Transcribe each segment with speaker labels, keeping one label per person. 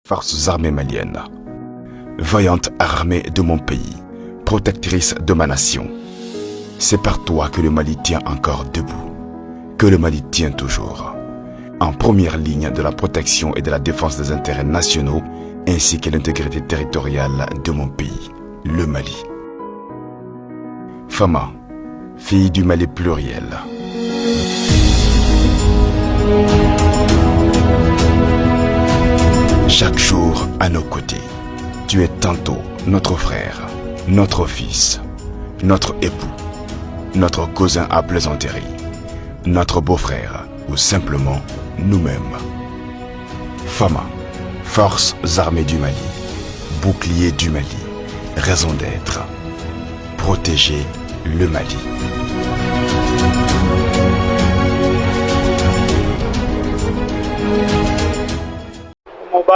Speaker 1: Forces armées maliennes, vaillante armée de mon pays, protectrice de ma nation. C'est par toi que le Mali tient encore debout, que le Mali tient toujours, en première ligne de la protection et de la défense des intérêts nationaux, ainsi que l'intégrité territoriale de mon pays, le Mali. Fama, fille du Mali pluriel. Chaque jour à nos côtés, tu es tantôt notre frère, notre fils, notre époux, notre cousin à plaisanterie, notre beau-frère ou simplement nous-mêmes. Fama, forces armées du Mali, bouclier du Mali, raison d'être, protéger le Mali.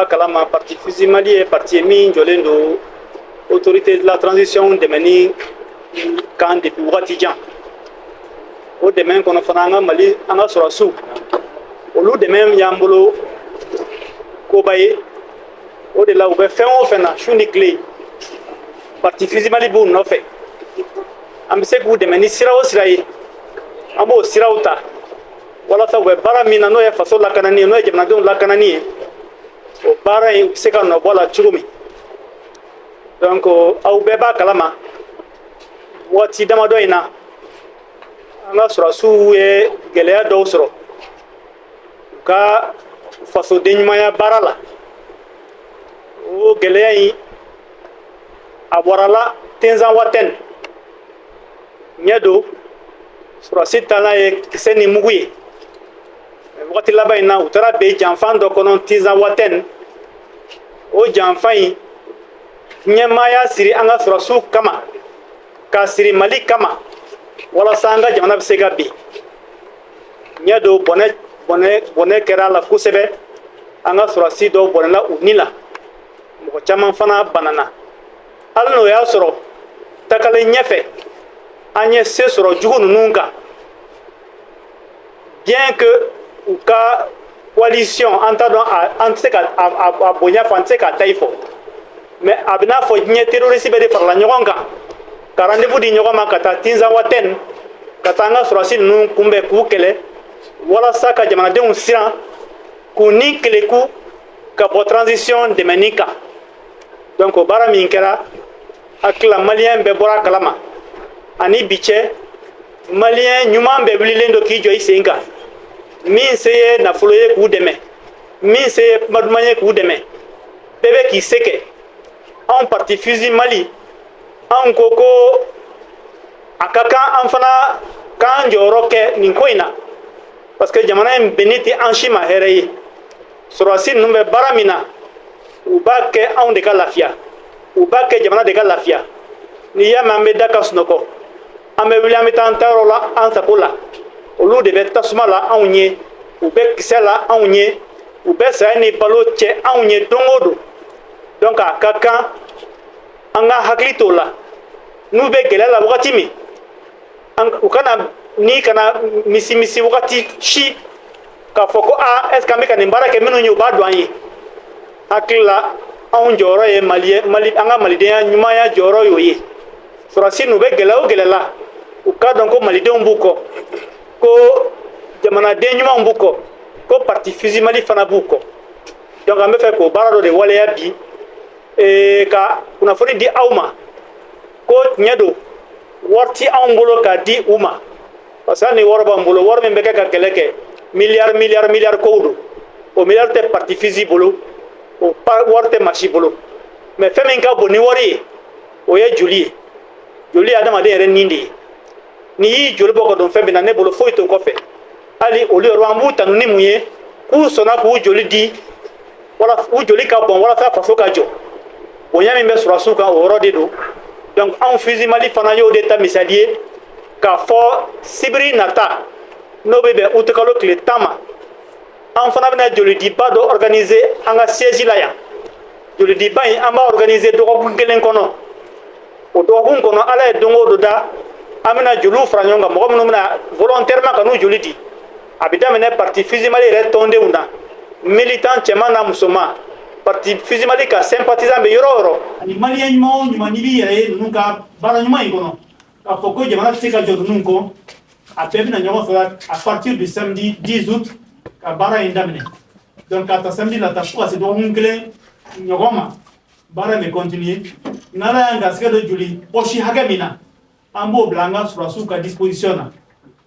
Speaker 2: Kalama parti fusi Mali et parti min jolendo autorité de la transition de meni quand depuis Ouatijan au demain qu'on a fait un Mali en a sur la sou au lieu de même yambolo kobaye au de là où on fait na chuni clé parti fusi Mali bon no fait am se ku de meni sirawo siraye amo sirawta wala ta we baramina no ya faso la kanani no ya jamna don la kanani o baara in se ka nɔ bɔ la cogo min donc aw bɛɛ b'a kalama waati damadɔ in na an ka sɔrɔdasiw ye gɛlɛya dɔw sɔrɔ u ka fasoden ɲumanya baara la o gɛlɛya in a bɔra la tɛnzan watɛni ɲɛ don sɔrɔdasi taalan ye kisɛ ni mugu ye wagati laban in na u taara bɛn janfan dɔ kɔnɔ tizan watɛni o janfan in ɲɛmaaya siri an ka sɔrɔdasiw kama k'a siri Mali kama walasa an ka jamana bɛ se ka bin ɲɛ don bɔnɛ kɛra a la kosɛbɛ an ka sɔrɔdasi dɔw bɔnɛla u ni la mɔgɔ caman fana banana hali n'o y'a sɔrɔ tagalen ɲɛfɛ an ye se sɔrɔ jugu ninnu kan bien que u ka coalition an t'a dɔn an tɛ se ka a bonya fɔ an tɛ se k'a ta i fɔ mais a bɛ n'a fɔ diɲɛ terroriste bɛɛ de farala ɲɔgɔn kan ka rendez-vous di ɲɔgɔn ma ka taa tinzan watɛni ka taa an ka sɔrɔdasi ninnu kunbɛn k'u kɛlɛ walasa ka jamanadenw siran k'u ni keleku ka bɔ transition dɛmɛni kan donc o baara min kɛra hakili la maliyɛn bɛɛ bɔra a kalama ani bi cɛ maliyɛn ɲuman bɛɛ wililen don k'i jɔ i sen kan min se ye nafolo ye k'u dɛmɛ min se ye kuma duman ye k'u dɛmɛ bɛɛ bɛ k'i se kɛ anw parti fusi Mali anw ko ko a ka kan an fana k'an jɔyɔrɔ kɛ nin ko in na parce que jamana in benni tɛ an si ma hɛrɛ ye sɔrɔdasi ninnu bɛ baara min na u b'a kɛ anw de ka lafiya u b'a kɛ jamana de ka lafiya n'i y'a mɛn an bɛ da ka sunɔgɔ an bɛ wuli an bɛ taa an taayɔrɔ la an sago la olu de bɛ tasuma la anw ye u bɛ kisɛ la anw ye u bɛ saya ni balo cɛ anw ye don o don donc a ka kan an ka hakili t'o la n'u bɛ gɛlɛya la wagati min u kana ni kana misi wagati si k'a fɔ ko est ce que an bɛ ka nin baara kɛ minnu ye u b'a dɔn an ye hakili la anw jɔyɔrɔ ye Mali an ka malidenya ɲumanya jɔyɔrɔ y'o ye sɔrɔdasi n'u bɛ gɛlɛya o gɛlɛya la u k'a dɔn ko malidenw b'u kɔ ko jamanaden ɲumanw b'u kɔ ko parti fusi Mali fana b'u kɔ donc an bɛ fɛ k'o baara dɔ de waleya bi ka kunnafoni di aw ma ko tiɲɛ don wari ti anw bolo k'a di u ma parce que hali ni wari b'an bolo wari min bɛ kɛ ka kɛlɛ kɛ miliyari kow don o miliyari tɛ parti fusi bolo o wari tɛ maa si bolo mais fɛn min ka bon ni wari ye o ye joli ye joli ye adamaden yɛrɛ nin de ye n'i y'i joli bɔ ka don fɛn min na ne bolo foyi t'o kɔfɛ hali olu yɛrɛ an b'u tanu ni mun ye k'u sɔnna k'u joli di wala u joli ka bɔn walasa faso ka jɔ bonya min bɛ sɔrɔdasiw kan o yɔrɔ de don donc anw fusi Mali fana y'o de ta misali ye k'a fɔ sibiri nata n'o bɛ bɛn août kalo tile 10 ma an fana bɛna jolidiba dɔ organiser an ka siège la yan jolidiba in an b'a organiser dɔgɔkun kelen kɔnɔ o dɔgɔkun kɔnɔ ala ye don o don da an bɛna joliw fara ɲɔgɔn kan mɔgɔ minnu bɛna volontairement ka n'u joli di a bɛ daminɛ parti fusi Mali yɛrɛ tɔndenw na militant cɛman n'a musoman parti fusil mali ka sympathisant be yoro ani malien mo ni manili yere nunca bara nyuma ikono a foko jamana tsika jodo nunko a pebina nyoma fera à partir du samedi 10 août ka bara indamne donc à samedi la tafuka c'est donc ngle nyogoma bara me continuer nala yanga skedo juli oshi hagamina ambo blanga surasu ka disposition na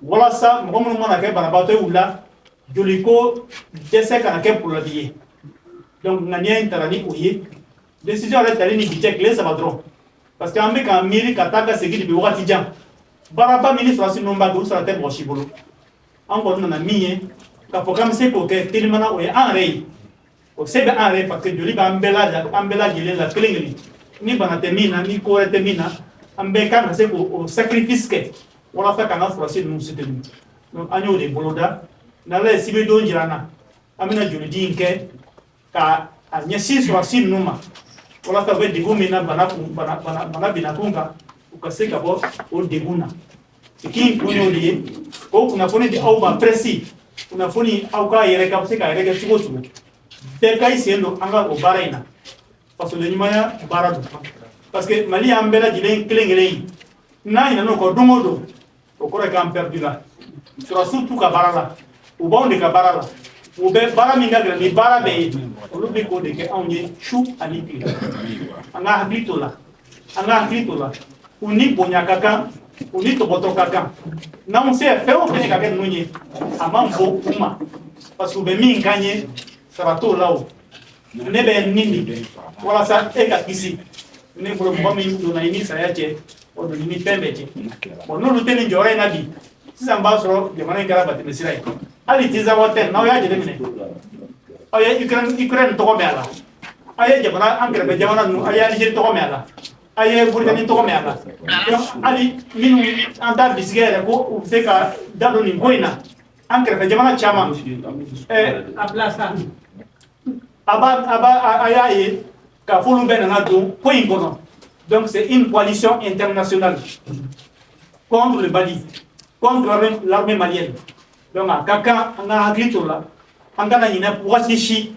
Speaker 2: wala sa mo mo na ke bara bato wula juli ko dese kana ke pour la die donc ngania interani oye décision ala tali ni bitek les sabadron parce que ambe ka miri kataka segidi bi wakati jam baraba ministre asi nomba do sala te boshibolo ango na miye ka fokam se ko ke tilimana oye enrei o sebe enrei parce que joli ba ambela gele la klingli ni bana temina ni ko temina ambe ka na se ko o sacrifice ke wala fa kana frasi nous setenu donc anyo de boloda na le sibe do njirana amina joli dinke ka anyasi frasi numa wala fa be digumina bana binakunga ukaseka bo o deguna iki kunyo die ko kuna foni di au ba presi kuna foni au ka yere ka seka yere ka tugo tugo te kai sendo anga o baraina parce que nyimaya baradu parce que mali ambela jilen kelengele na ina no ko dongodo o ko ka perdu là sur surtout ka barala o bonde ka barala o be bara minga gra ni bara be o lu be ko de ke onye chou ani pi anga habitola uni bonya kaka uni toboto kaka na on sait faire au fait kaka nunye amambo kuma parce que be mi nganye sarato lao ne be nini wala sa eka kisi ne bro mbami ndo na ini sa yache o do ni pembeje bon no lu teni jore na bi sisa mbasoro de manen gara bati mesirai ali tiza woten na ya jede mine aya Ukraine to ko mela aya jabana angre be jabana nu aya Niger to ko mela aya Burkina to ko mela ali minu anda bisgere ko u seka dado ni goina angre be jabana chama ablasa aba aya e ka fulu ben na do ko ingono donc c'est une coalition internationale contre le Mali contre l'armée malienne donc a kaka anga haglitola anga na ina wasishi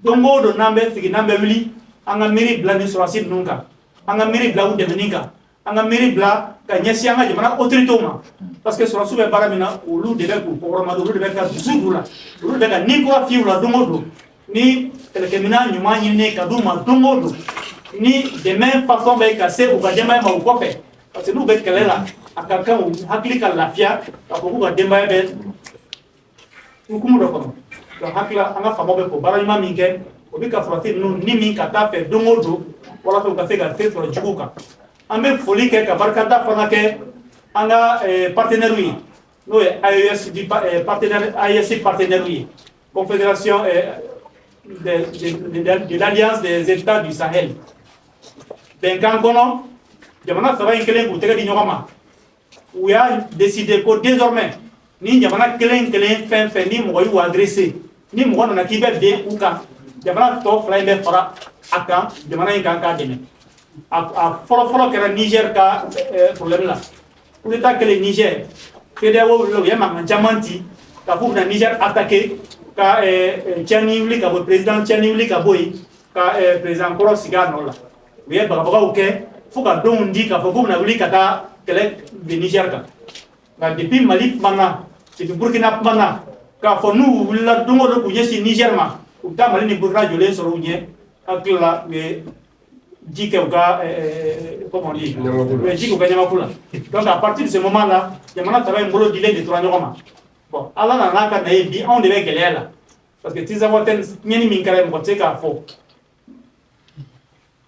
Speaker 2: dongo do nambe figi nambe wili anga miri bla ni sorasi nunga anga miri bla ude meninga anga miri bla ka nyesi anga jemana autorité ma parce que sorasu be baramina ulu de be ko programa do de be ka zudula ulu de ka ni ko fiula dongo do ni telekemina nyuma nyine ka duma dongo do ni de même façon be ka se u ga dema ma ko fe parce que nous be kelela akaka u haklika lafia ka ko ga dema be ukumu do ko hakla anga famo be ko barama minge obika frati no ni min kata fe dongodo wala ko ka fe ga fe fro jukuka ambe foli ke ka barkata fana ke anga partenaire wi no AES di partenaire AES partenaire wi confédération de l'alliance des états du Sahel ben kan kono jamana saba inkelen ko tega di nyokama we a décidé ko désormais ni jamana kelen fen ni mo yu adressé ni mo na ki be de uka jamana to fly be fara aka jamana in kan ka deme a folo kera Niger ka problème là pour l'état que le Niger que de wo lo yema jamanti ka pour na Niger attaquer ka Tchani wuli ka bo président Tchani wuli ka boy ka président Koro Siga no la we ba ba o ke faut ka don ndi ka fo na wuli ka ta kele de Niger ka ga depuis Mali mana c'est du Burkina mana ka fo nu la dungo do ku yesi Niger ma u ta Mali ni Burkina jole so runye akla me jike uka comment on dit le jike uka nyama kula donc à partir de ce moment là yamana travail ngolo dilé de trois nyoma bon ala na naka na bi on devait geler là parce que tiza woten nyeni minkare mo tseka fo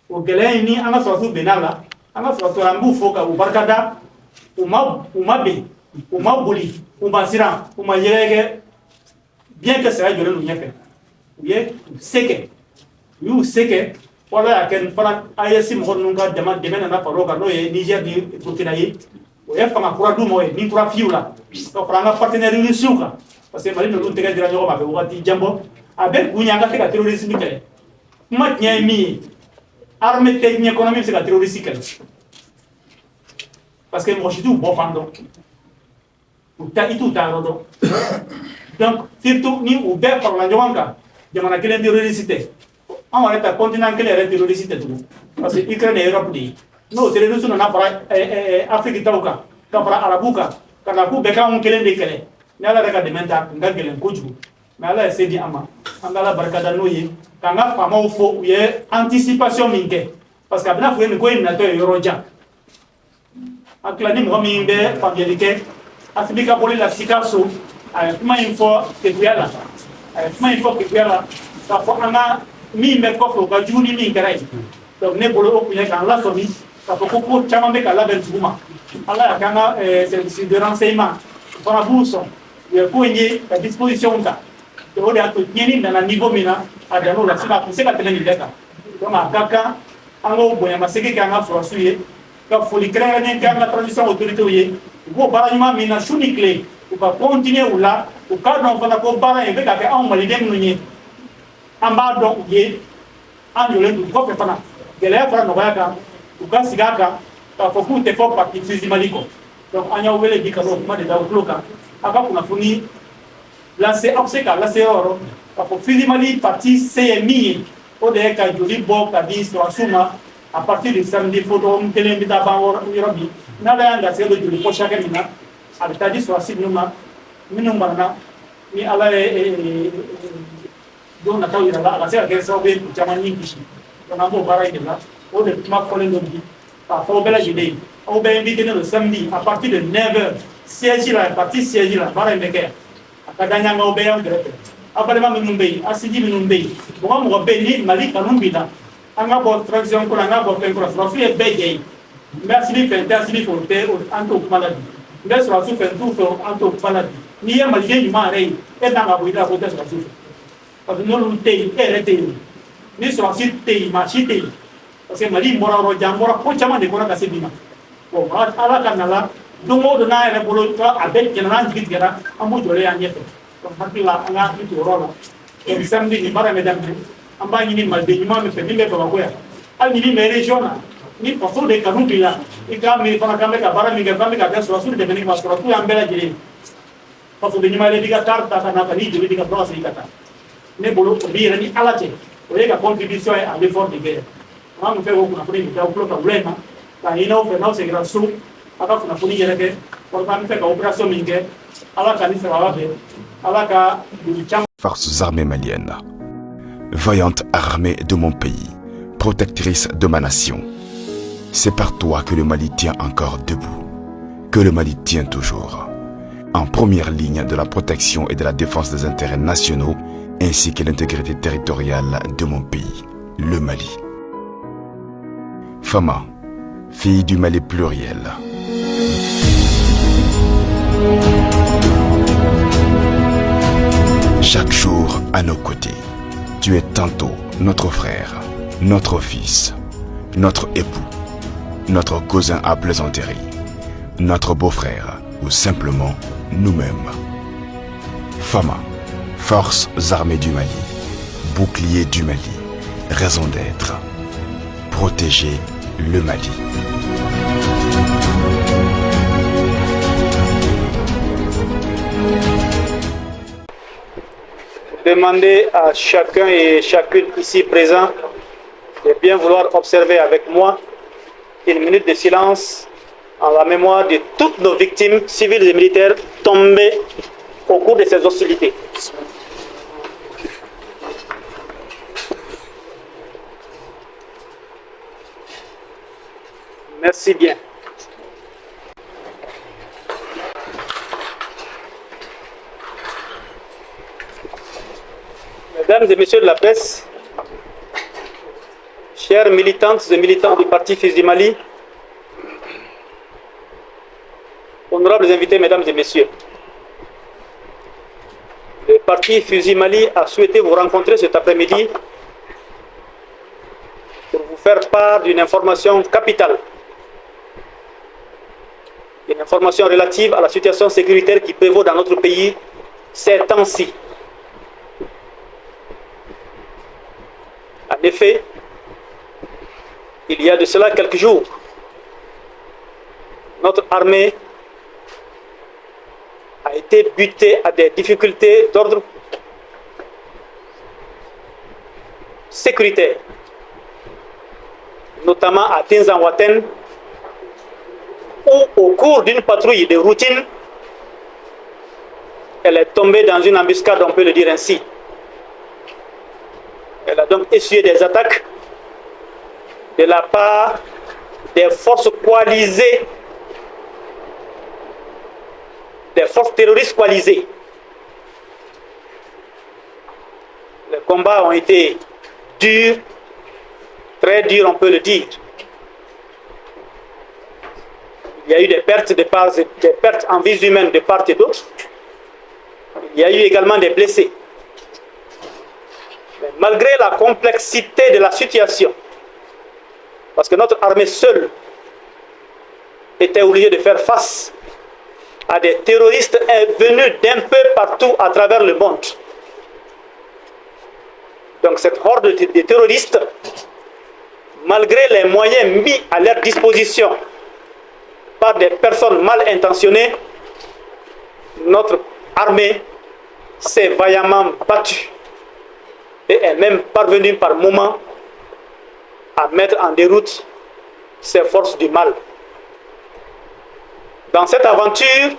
Speaker 2: o geler ni anga so su benala anga so to rambu fo ka u barkada umabe umabuli umasira umayerege bien que ça jole lu nyefe ye seke yu seke wala ken fana ayesi mo nunga demena na faroka no ye Niger di Burkina yi o ye fanga kura du mo ye ni kura fiula to franga partenaire ni suka parce que Mali no tega dira nyoma be wakati jambo abe gunya nga tega terrorisme kele matnya mi armée technique économique c'est la terrorisme kele parce que mo chitu bo fando uta itu ta rodo donc surtout ni u be par la nyonga jamana kele terrorisme on va être continent que les terroristes parce que Ukraine et Europe dit nous terroristes on a parlé Afrique tauka quand parlé arabuka quand la coupe beka on kelen de kelen n'ala reka de menta ngagelen koju mais ala essaie di ama angala barkada noye kanga fama au fo ye anticipation minke parce que abna fo ko ni nato yoroja aklani mo mi be familiarité afibika boli la sikaso ay kuma info ke kuyala ay kuma info ke kuyala ka fo anga mi me ko fo ka juni mi ngaray donc ne bolo ko ne kan la somi ka fo ko chama be kala ben tuma ala kanga service de renseignement para buso ye ko ni à disposition ta to de ato nyeni na niveau mina adano la sika ko se ka tele ni deka donc akaka ango boya maseke kanga fo suye ka fo li créer ni kanga tradition autorité ye ko baranyuma mina shuni clé ou va continuer ou là ou quand on va ko bara e be ka ka on mali dem nunye amba donc ye an yole du ko fe fana gele fana no ka ou ka sigaka ka fo ku te fo parti physimaliko donc anya wele di ka ro ma de da bloka aka kuna funi la c'est obseka la c'est oro ka fo physimali parti CMI o de ka joli bo ka di so asuma à partir de samedi photo on tele mbita ba yorobi na da yanga se do joli ko shaka mina abita di so asinuma minum bana ni ala donc na taw ira la se ka so be jamani kishi on a beau bara ila o de ma folen do bi pa fo bela jide o be invité le samedi à partir de 9h siège la partie siège la bara meke akadanya ngo be yang grete abale ma minumbe asidi minumbe bo mo be ni mali kanumbida anga bo transition ko anga bo fen ko so fi e be gay merci ni fente asidi fo te anto maladie ndes wa su fen tu fo anto maladie ni ya mali ni ma rei e na ga bo ida ko des wa su parce que nous t'es arrêté ni so si t'es machité parce que mali mora ro jambora ko chama de ko na kasebima bon ala kanala dongo do na re bolo to abel kenan jigit gara amu jole ya nyefe donc hakila anga itu rola et samedi ni bara mesdames amba ni mal de nyuma me fe ni me to ko ya al ni me région ni façon de kanu bila ika me fana kambe ka bara mi ga kambe ka so sur de beni ma so tu ambela jiri façon de nyuma le diga tarta kana ka ni jiri diga prosa ikata ne bolo ko bi ni alate o ye ka contribution à l'effort de guerre on me fait beaucoup na foni da ko problème ta ino fe no se gra su aka kuna foni yere ke pour pas me faire opération minge ala ka ni se va be ala ka du cham.
Speaker 1: Forces armées maliennes, vaillante armée de mon pays, protectrice de ma nation, c'est par toi que le Mali tient encore debout, que le Mali tient toujours, en première ligne de la protection et de la défense des intérêts nationaux ainsi que l'intégrité territoriale de mon pays, le Mali. Fama, fille du Mali pluriel. Chaque jour à nos côtés, tu es tantôt notre frère, notre fils, notre époux, notre cousin à plaisanterie, notre beau-frère ou simplement nous-mêmes. Fama, Forces armées du Mali, bouclier du Mali, raison d'être, protéger le Mali.
Speaker 2: Demandez à chacun et chacune ici présent de bien vouloir observer avec moi une minute de silence en la mémoire de toutes nos victimes civiles et militaires tombées au cours de ces hostilités. Merci bien. Mesdames et messieurs de la presse, chers militantes et militants du Parti Fils du Mali, honorables invités, mesdames et messieurs, le Parti Fils Mali a souhaité vous rencontrer cet après-midi pour vous faire part d'une information capitale, une information relative à la situation sécuritaire qui prévaut dans notre pays ces temps-ci. En effet, il y a de cela quelques jours, notre armée a été butée à des difficultés d'ordre sécuritaire, notamment à Tinzanwaten, où au cours d'une patrouille de routine, elle est tombée dans une embuscade, on peut le dire ainsi. Elle a donc essuyé des attaques de la part des forces coalisées, des forces terroristes coalisées. Les combats ont été durs, très durs, on peut le dire. Il y a eu des pertes en vies humaines de part et d'autre. Il y a eu également des blessés. Mais malgré la complexité de la situation, parce que notre armée seule était obligée de faire face à des terroristes venus d'un peu partout à travers le monde. Donc cette horde de terroristes, malgré les moyens mis à leur disposition par des personnes mal intentionnées, notre armée s'est vaillamment battue et est même parvenue par moments à mettre en déroute ces forces du mal. Dans cette aventure,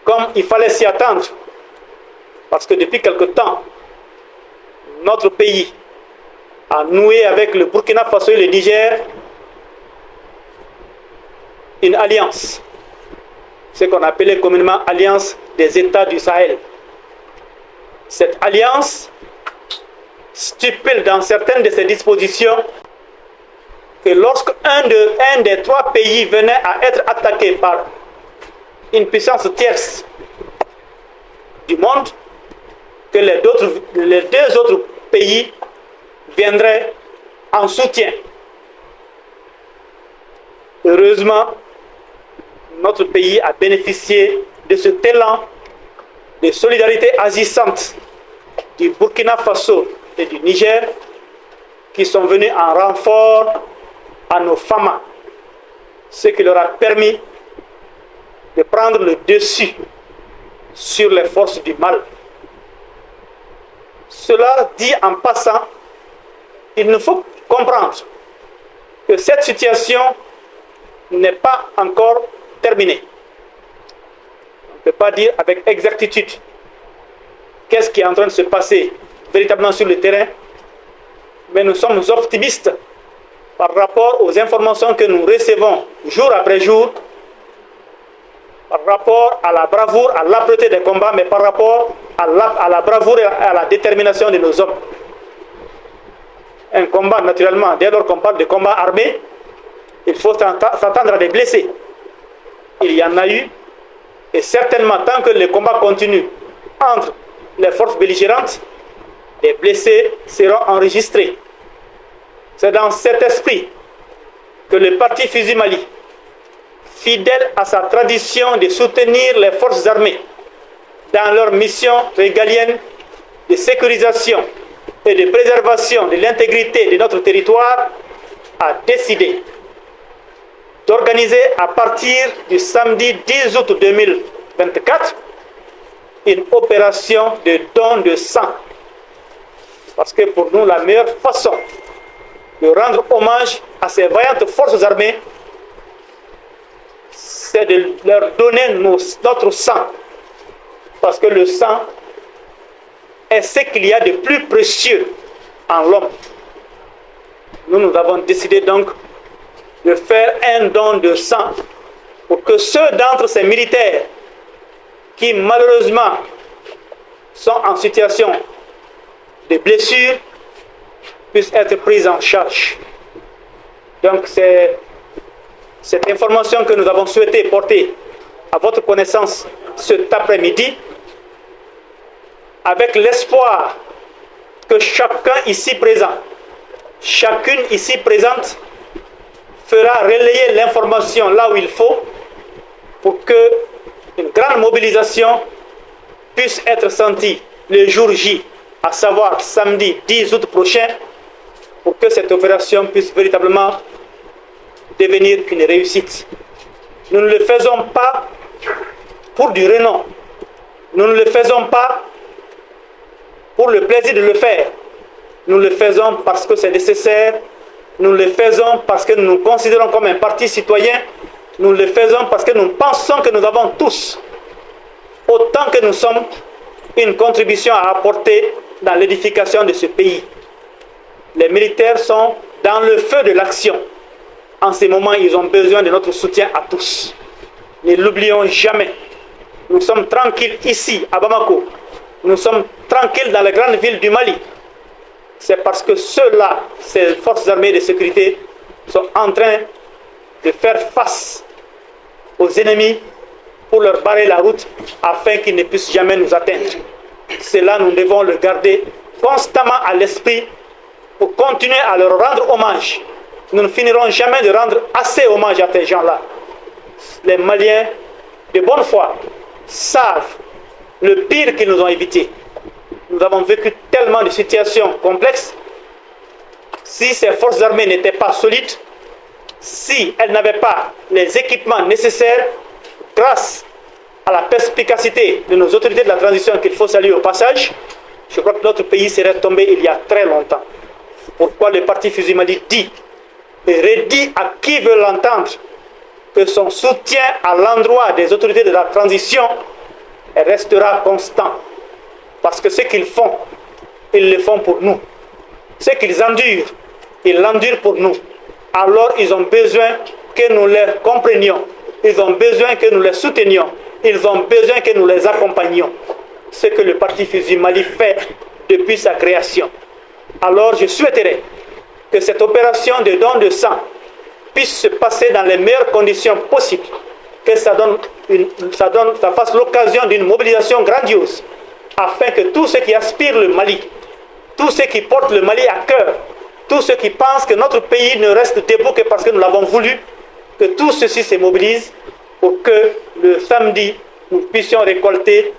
Speaker 2: comme il fallait s'y attendre, parce que depuis quelque temps, notre pays a noué avec le Burkina Faso et le Niger une alliance, ce qu'on appelait communément Alliance des États du Sahel. Cette alliance stipule dans certaines de ses dispositions que lorsque un des trois pays venait à être attaqué par une puissance tierce du monde, que les deux autres pays viendraient en soutien. Heureusement, notre pays a bénéficié de cet élan de solidarité agissante du Burkina Faso et du Niger, qui sont venus en renfort à nos FAMA, ce qui leur a permis de prendre le dessus sur les forces du mal. Cela dit en passant, il nous faut comprendre que cette situation n'est pas encore terminée. On ne peut pas dire avec exactitude qu'est-ce qui est en train de se passer véritablement sur le terrain, mais nous sommes optimistes par rapport aux informations que nous recevons jour après jour, par rapport à la bravoure, à l'âpreté des combats, mais par rapport à la bravoure et à la détermination de nos hommes. Un combat, naturellement, dès lors qu'on parle de combat armé, il faut s'attendre à des blessés. Il y en a eu, et certainement, tant que le combat continue entre les forces belligérantes, les blessés seront enregistrés. C'est dans cet esprit que le parti Fusil Mali, fidèle à sa tradition de soutenir les forces armées dans leur mission régalienne de sécurisation et de préservation de l'intégrité de notre territoire, a décidé d'organiser à partir du samedi 10 août 2024 une opération de don de sang. Parce que pour nous, la meilleure façon de rendre hommage à ces vaillantes forces armées, c'est de leur donner notre sang. Parce que le sang est ce qu'il y a de plus précieux en l'homme. Nous avons décidé donc de faire un don de sang pour que ceux d'entre ces militaires qui malheureusement sont en situation de blessures puissent être pris en charge. Donc c'est cette information que nous avons souhaité porter à votre connaissance cet après-midi, avec l'espoir que chacun ici présent, chacune ici présente fera relayer l'information là où il faut pour que une grande mobilisation puisse être sentie le jour J, à savoir samedi 10 août prochain, pour que cette opération puisse véritablement devenir une réussite. Nous ne le faisons pas pour du renom. Nous ne le faisons pas pour le plaisir de le faire. Nous le faisons parce que c'est nécessaire. Nous le faisons parce que nous nous considérons comme un parti citoyen. Nous le faisons parce que nous pensons que nous avons tous, autant que nous sommes, une contribution à apporter dans l'édification de ce pays. Les militaires sont dans le feu de l'action. En ce moment, ils ont besoin de notre soutien à tous. Ne l'oublions jamais. Nous sommes tranquilles ici, à Bamako. Nous sommes tranquilles dans les grandes villes du Mali. C'est parce que ceux-là, ces forces armées de sécurité, sont en train de faire face aux ennemis pour leur barrer la route afin qu'ils ne puissent jamais nous atteindre. Cela, nous devons le garder constamment à l'esprit pour continuer à leur rendre hommage. Nous ne finirons jamais de rendre assez hommage à ces gens-là. Les Maliens de bonne foi savent le pire qu'ils nous ont évité. Nous avons vécu tellement de situations complexes. Si ces forces armées n'étaient pas solides, si elles n'avaient pas les équipements nécessaires, grâce à la perspicacité de nos autorités de la transition qu'il faut saluer au passage, je crois que notre pays serait tombé il y a très longtemps. Pourquoi le parti Fusil Mali dit et redit à qui veut l'entendre que son soutien à l'endroit des autorités de la transition restera constant. Parce que ce qu'ils font, ils le font pour nous. Ce qu'ils endurent, ils l'endurent pour nous. Alors ils ont besoin que nous les comprenions. Ils ont besoin que nous les soutenions. Ils ont besoin que nous les accompagnions. Ce que le parti Fusil Mali fait depuis sa création. Alors je souhaiterais que cette opération de don de sang puisse se passer dans les meilleures conditions possibles. Que ça fasse l'occasion d'une mobilisation grandiose afin que tous ceux qui aspirent le Mali, tous ceux qui portent le Mali à cœur, tous ceux qui pensent que notre pays ne reste debout que parce que nous l'avons voulu, que tous ceux-ci se mobilisent pour que le samedi, nous puissions récolter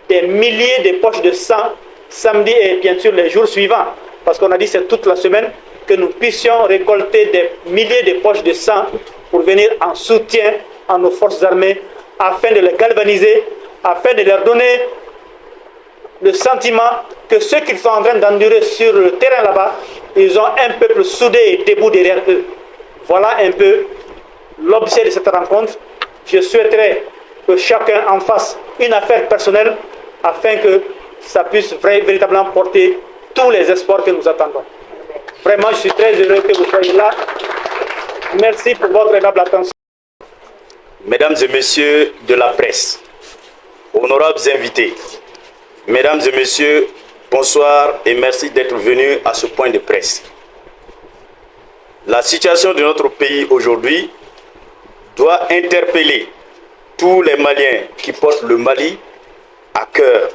Speaker 2: des milliers de poches de sang, samedi et bien sûr les jours suivants, parce qu'on a dit c'est toute la semaine, que nous puissions récolter des milliers de poches de sang pour venir en soutien à nos forces armées, afin de les galvaniser, afin de leur donner le sentiment que ceux qu'ils sont en train d'endurer sur le terrain là-bas, ils ont un peuple soudé et debout derrière eux. Voilà un peu l'objet de cette rencontre. Je souhaiterais que chacun en fasse une affaire personnelle afin que ça puisse véritablement porter tous les espoirs que nous attendons. Vraiment, je suis très heureux que vous soyez là. Merci pour votre aimable attention.
Speaker 3: Mesdames et messieurs de la presse, honorables invités, mesdames et messieurs, bonsoir et merci d'être venus à ce point de presse. La situation de notre pays aujourd'hui doit interpeller tous les Maliens qui portent le Mali à cœur.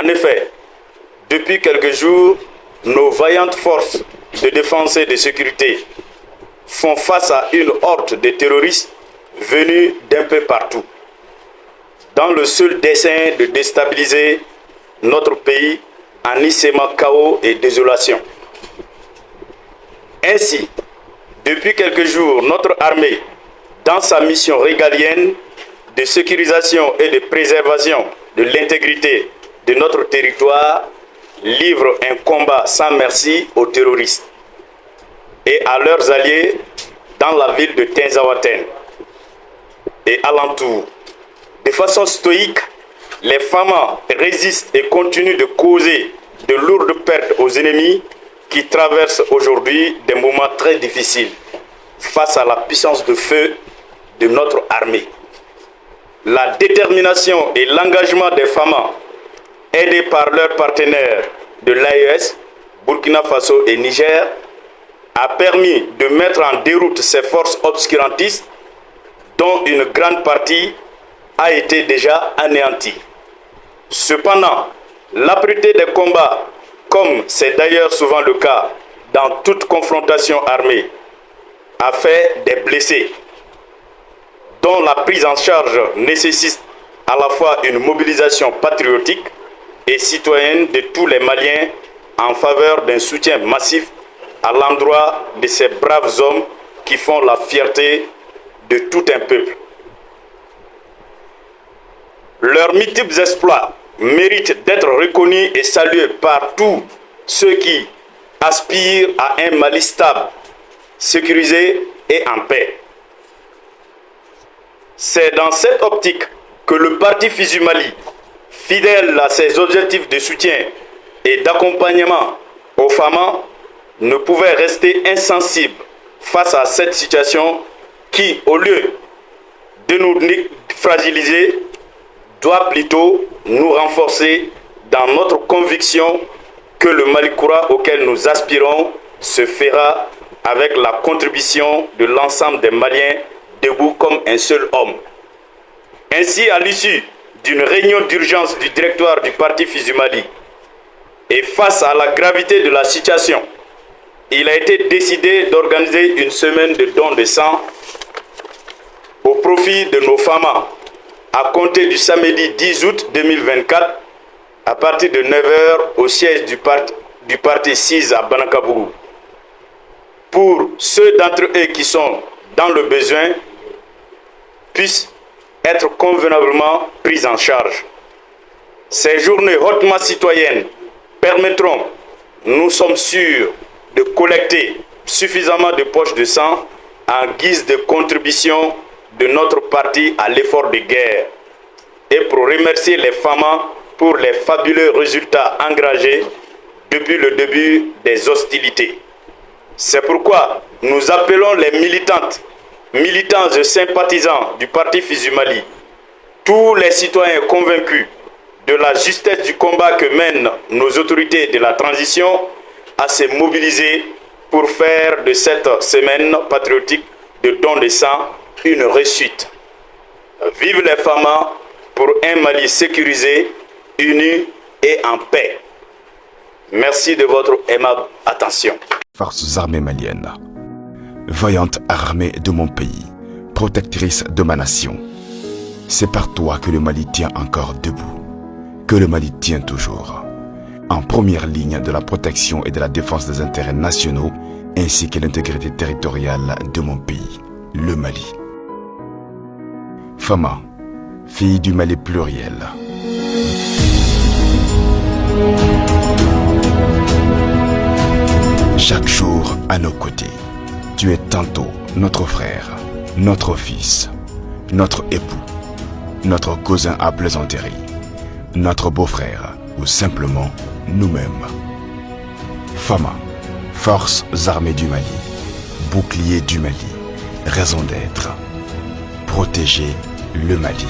Speaker 3: En effet, depuis quelques jours, nos vaillantes forces de défense et de sécurité font face à une horde de terroristes venus d'un peu partout, dans le seul dessein de déstabiliser notre pays en y sémant chaos et désolation. Ainsi, depuis quelques jours, notre armée, dans sa mission régalienne de sécurisation et de préservation de l'intégrité de notre territoire, livre un combat sans merci aux terroristes et à leurs alliés dans la ville de Tinzaouaten et alentour. De façon stoïque, les FAMA résistent et continuent de causer de lourdes pertes aux ennemis qui traversent aujourd'hui des moments très difficiles face à la puissance de feu de notre armée. La détermination et l'engagement des FAMA, aidés par leurs partenaires de l'AES, Burkina Faso et Niger, a permis de mettre en déroute ces forces obscurantistes dont une grande partie a été déjà anéantie. Cependant, l'âpreté des combats, comme c'est d'ailleurs souvent le cas dans toute confrontation armée, a fait des blessés, dont la prise en charge nécessite à la fois une mobilisation patriotique et citoyenne de tous les Maliens en faveur d'un soutien massif à l'endroit de ces braves hommes qui font la fierté de tout un peuple. Leurs multiples exploits mérite d'être reconnu et salué par tous ceux qui aspirent à un Mali stable, sécurisé et en paix. C'est dans cette optique que le parti FISU Mali, fidèle à ses objectifs de soutien et d'accompagnement aux femmes, ne pouvait rester insensible face à cette situation qui, au lieu de nous fragiliser, doit plutôt nous renforcer dans notre conviction que le Mali Koura auquel nous aspirons se fera avec la contribution de l'ensemble des Maliens debout comme un seul homme. Ainsi, à l'issue d'une réunion d'urgence du directoire du parti FISU Mali et face à la gravité de la situation, il a été décidé d'organiser une semaine de dons de sang au profit de nos femmes à compter du samedi 10 août 2024 à partir de 9h au siège du parti 6 à Banakabougou. Pour ceux d'entre eux qui sont dans le besoin, puissent être convenablement pris en charge. Ces journées hautement citoyennes permettront, nous sommes sûrs, de collecter suffisamment de poches de sang en guise de contribution de notre parti à l'effort de guerre et pour remercier les femmes pour les fabuleux résultats engagés depuis le début des hostilités. C'est pourquoi nous appelons les militants et sympathisants du parti FISU Mali, tous les citoyens convaincus de la justesse du combat que mènent nos autorités de la transition à se mobiliser pour faire de cette semaine patriotique de don de sang une réussite. Vive les femmes pour un Mali sécurisé, uni et en paix. Merci de votre aimable attention.
Speaker 1: Forces armées maliennes, vaillante armée de mon pays, protectrice de ma nation. C'est par toi que le Mali tient encore debout, que le Mali tient toujours, en première ligne de la protection et de la défense des intérêts nationaux, ainsi que l'intégrité territoriale de mon pays, le Mali. Fama, fille du Mali pluriel. Chaque jour à nos côtés, tu es tantôt notre frère, notre fils, notre époux, notre cousin à plaisanterie, notre beau-frère ou simplement nous-mêmes. Fama, forces armées du Mali, bouclier du Mali, raison d'être, protéger le Mali.